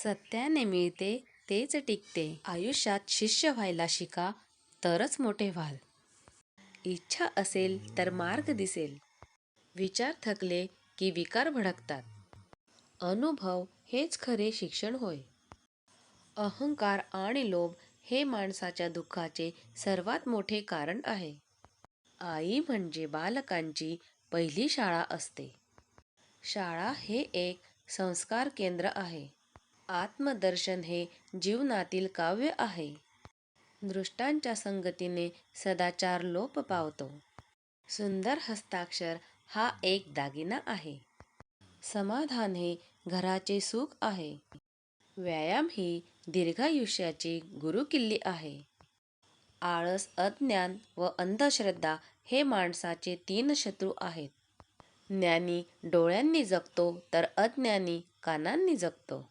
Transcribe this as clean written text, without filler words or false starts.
सत्याने मिळते तेच टिकते. आयुष्यात शिष्य व्हायला शिका, तरच मोठे व्हाल. इच्छा असेल तर मार्ग दिसेल. विचार थकले की विकार भडकतात. अनुभव हेच खरे शिक्षण होय. अहंकार आणि लोभ हे माणसाच्या दुःखाचे सर्वात मोठे कारण आहे. आई म्हणजे बालकांची पहिली शाळा असते. शाळा हे एक संस्कार केंद्र आहे. आत्मदर्शन हे जीवनातील काव्य आहे. दृष्टांच्या संगतीने सदाचार लोप पावतो. सुंदर हस्ताक्षर हा एक दागिना आहे. समाधान हे घराचे सुख आहे. व्यायाम ही दीर्घायुष्याची गुरुकिल्ली आहे. आळस, अज्ञान व अंधश्रद्धा हे माणसाचे 3 शत्रू आहेत. ज्ञानी डोळ्यांनी जगतो तर अज्ञानी कानांनी जगतो.